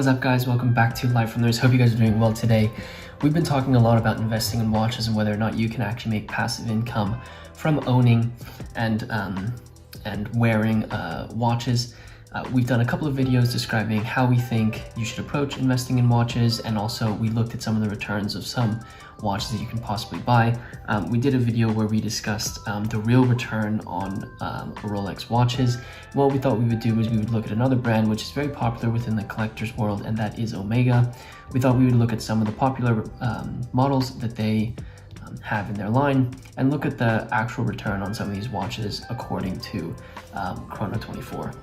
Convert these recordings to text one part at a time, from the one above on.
What is up, guys? Welcome back to Live from the Nerds. Hope you guys are doing well today. We've been talking a lot about investing in watches and whether or not you can actually make passive income from owning and wearing watches. We've done a couple of videos describing how we think you should approach investing in watches, and also we looked at some of the returns of some watches that you can possibly buy. We did a video where we discussed the real return on Rolex watches. What we thought we would do is we would look at another brand which is very popular within the collector's world, and that is Omega. We thought we would look at some of the popular models that they have in their line and look at the actual return on some of these watches according to Chrono24.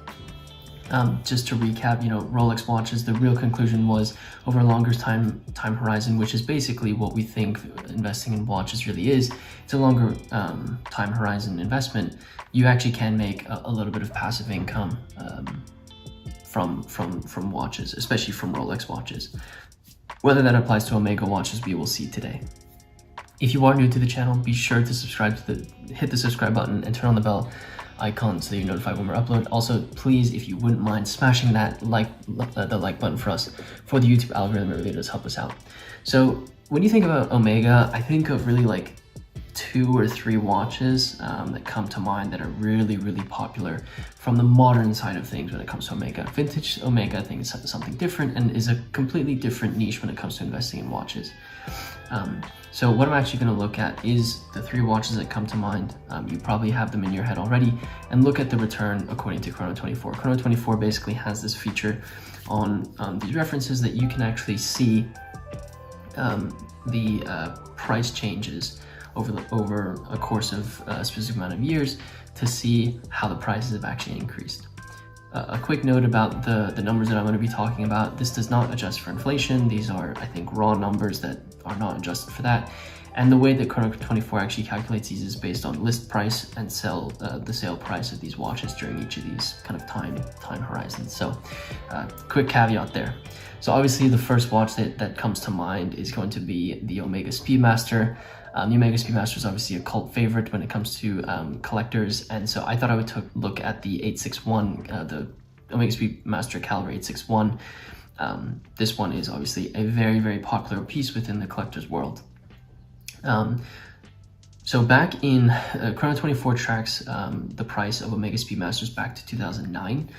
Just to recap, Rolex watches, the real conclusion was over a longer time horizon, which is basically what we think investing in watches really is. It's a longer time horizon investment. You actually can make a little bit of passive income from watches, especially from Rolex watches. Whether that applies to Omega watches, we will see today. If you are new to the channel, be sure to subscribe hit the subscribe button and turn on the bell icon so that you're notified when we upload. Also, please, if you wouldn't mind smashing that the like button for us, for the YouTube algorithm, it really does help us out. So when you think about Omega, I think of really like 2 or 3 watches that come to mind that are really popular from the modern side of things when it comes to Omega. Vintage Omega, I think, is something different and is a completely different niche when it comes to investing in watches. So what I'm actually going to look at is the 3 watches that come to mind. You probably have them in your head already, and look at the return according to Chrono24. Chrono24 basically has this feature on these references that you can actually see the price changes over a course of a specific amount of years to see how the prices have actually increased. A quick note about the numbers that I'm going to be talking about. This does not adjust for inflation. These are, I think, raw numbers that are not adjusted for that. And the way that Chrono24 actually calculates these is based on list price and the sale price of these watches during each of these kind of time horizons. So quick caveat there. So obviously the first watch that comes to mind is going to be the Omega Speedmaster. The Omega Speedmaster is obviously a cult favorite when it comes to collectors, and so I thought I would look at the 861, the Omega Speedmaster Caliber 861. This one is obviously a very popular piece within the collector's world. So back in Chrono24 tracks the price of Omega Speedmasters back to 2009,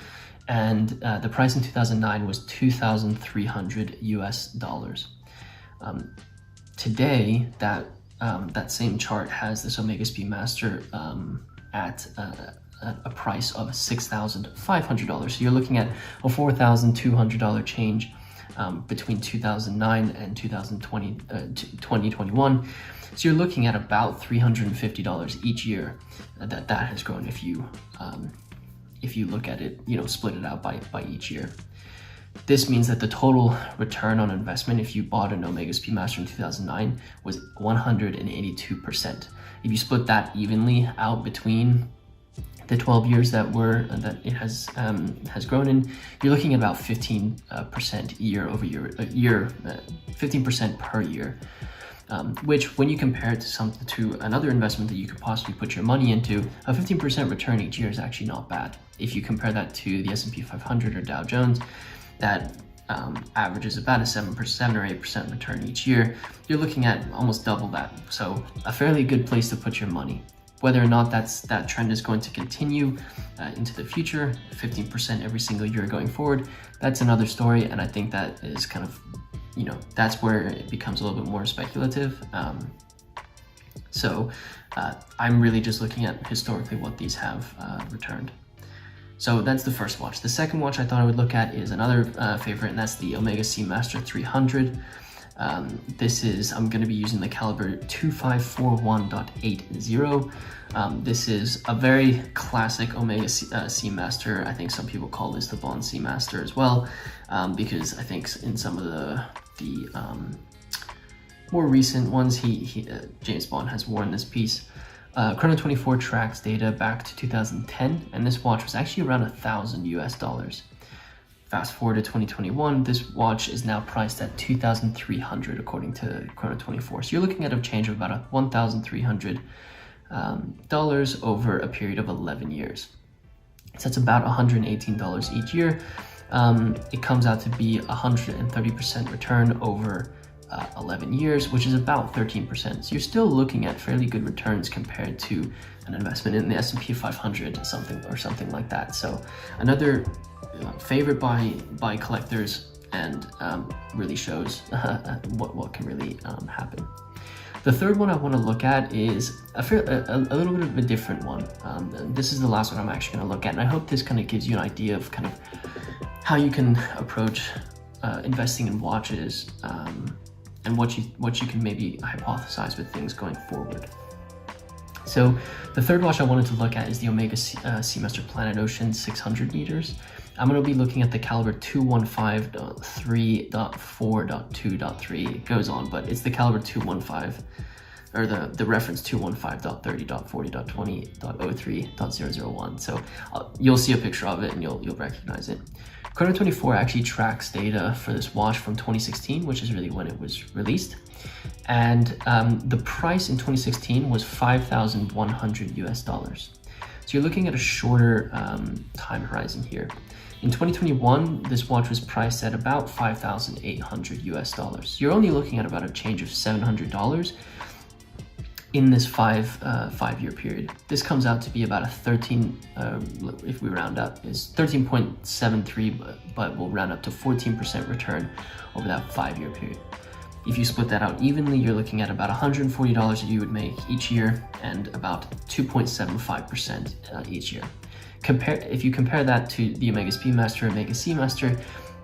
and the price in 2009 was $2,300 US. Today, that same chart has this Omega Speedmaster at a price of $6,500. So you're looking at a $4,200 change between 2009 and 2021. So you're looking at about $350 each year that has grown if you look at it, split it out by each year. This means that the total return on investment if you bought an Omega Speedmaster in 2009 was 182%. If you split that evenly out between the 12 years that it has grown in, you're looking at about 15% year over year, 15% per year. Which, when you compare it to another investment that you could possibly put your money into, a 15% return each year is actually not bad. If you compare that to the S&P 500 or Dow Jones, that averages about a 7% or 8% return each year, you're looking at almost double that. So a fairly good place to put your money. Whether or not that trend is going to continue into the future, 15% every single year going forward, that's another story. And I think that is kind of, that's where it becomes a little bit more speculative. So I'm really just looking at historically what these have returned. So that's the first watch. The second watch I thought I would look at is another favorite, and that's the Omega Seamaster 300. I'm going to be using the caliber 2541.80. This is a very classic Omega Seamaster. I think some people call this the Bond Seamaster as well, because I think in some of the more recent ones, James Bond has worn this piece. Chrono24 tracks data back to 2010, and this watch was actually around $1,000 US. Fast forward to 2021, this watch is now priced at $2,300 according to Chrono24. So you're looking at a change of about $1,300 over a period of 11 years. So that's about $118 each year. it comes out to be 130% return over 11 years, which is about 13%. So you're still looking at fairly good returns compared to an investment in the S&P 500 something like that. So another favorite by collectors, and really shows what can really happen. The third one I want to look at is a little bit of a different one. This is the last one I'm actually going to look at, and I hope this kind of gives you an idea of kind of how you can approach investing in watches, and what you can maybe hypothesize with things going forward. So the third watch I wanted to look at is the Omega Seamaster Planet Ocean 600 meters. I'm going to be looking at the caliber 215.3.4.2.3. It goes on, but it's the caliber 215, or the reference 215.30.40.20.03.001. So you'll see a picture of it and you'll recognize it. Chrono24 actually tracks data for this watch from 2016, which is really when it was released. And the price in 2016 was $5,100 US. So you're looking at a shorter time horizon here. In 2021, this watch was priced at about $5,800 US. You're only looking at about a change of $700 in this five-year period. This comes out to be about a 13, if we round up, is 13.73, but we'll round up to 14% return over that 5-year period. If you split that out evenly, you're looking at about $140 that you would make each year, and about 2.75% each year. If you compare that to the Omega Speedmaster, Omega Seamaster,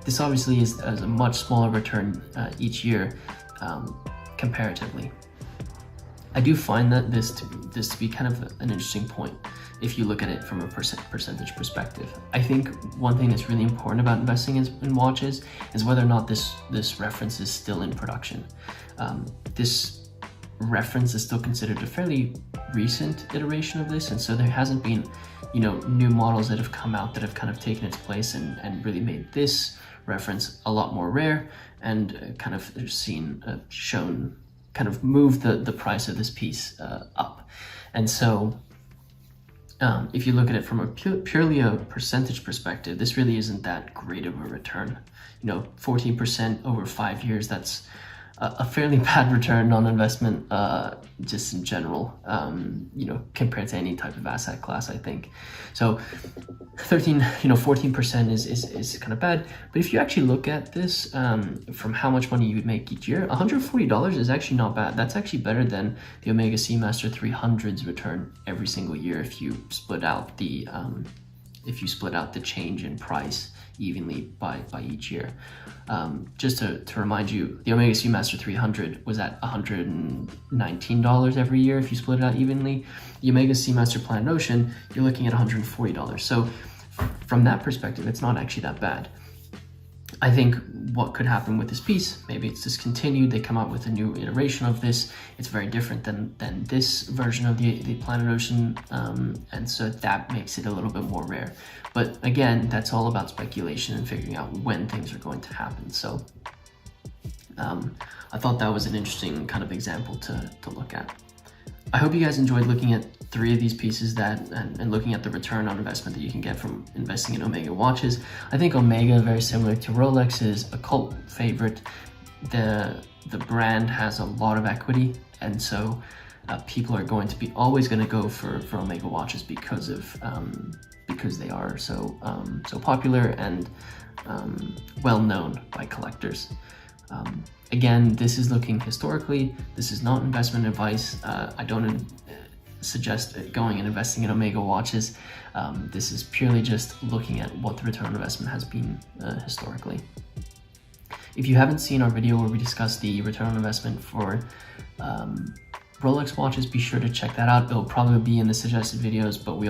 this obviously is a much smaller return each year comparatively. I do find that this to be kind of an interesting point if you look at it from a percentage perspective. I think one thing that's really important about investing in watches is whether or not this reference is still in production. This reference is still considered a fairly recent iteration of this, and so there hasn't been, new models that have come out that have kind of taken its place and really made this reference a lot more rare, and kind of moved the price of this piece up. And so if you look at it from a purely a percentage perspective, this really isn't that great of a return. 14% over 5 years, that's a fairly bad return on investment, just in general, compared to any type of asset class, I think. So 14% is kind of bad. But if you actually look at this from how much money you would make each year, $140 is actually not bad. That's actually better than the Omega Seamaster 300's return every single year if you split out the change in price evenly by each year. Just to remind you, the Omega Seamaster 300 was at $119 every year if you split it out evenly. The Omega Seamaster Planet Ocean, you're looking at $140. So from that perspective, it's not actually that bad. I think what could happen with this piece, maybe it's discontinued, they come out with a new iteration of this, it's very different than this version of the Planet Ocean, and so that makes it a little bit more rare. But again, that's all about speculation and figuring out when things are going to happen. So I thought that was an interesting kind of example to look at. I hope you guys enjoyed looking at 3 of these pieces and looking at the return on investment that you can get from investing in Omega watches. I think Omega, very similar to Rolex, is a cult favorite. The brand has a lot of equity, and so people are going to be always going to go for Omega watches because they are so popular and well known by collectors. Again, this is looking historically. This is not investment advice. I don't suggest going and investing in Omega watches. This is purely just looking at what the return on investment has been historically. If you haven't seen our video where we discuss the return on investment for Rolex watches, be sure to check that out. It'll probably be in the suggested videos, but we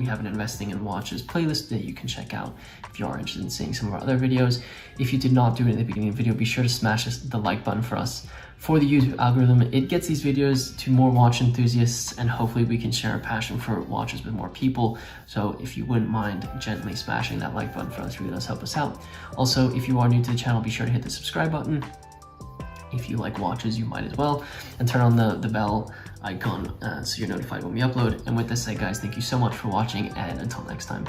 have an investing in watches playlist that you can check out if you are interested in seeing some of our other videos. If you did not do it in the beginning of the video, be sure to smash the like button for us. For the YouTube algorithm, it gets these videos to more watch enthusiasts, and hopefully we can share our passion for watches with more people. So if you wouldn't mind gently smashing that like button for us, it really does help us out. Also, if you are new to the channel, be sure to hit the subscribe button. If you like watches, you might as well, and turn on the bell icon so you're notified when we upload. And with this said, guys, thank you so much for watching, and until next time.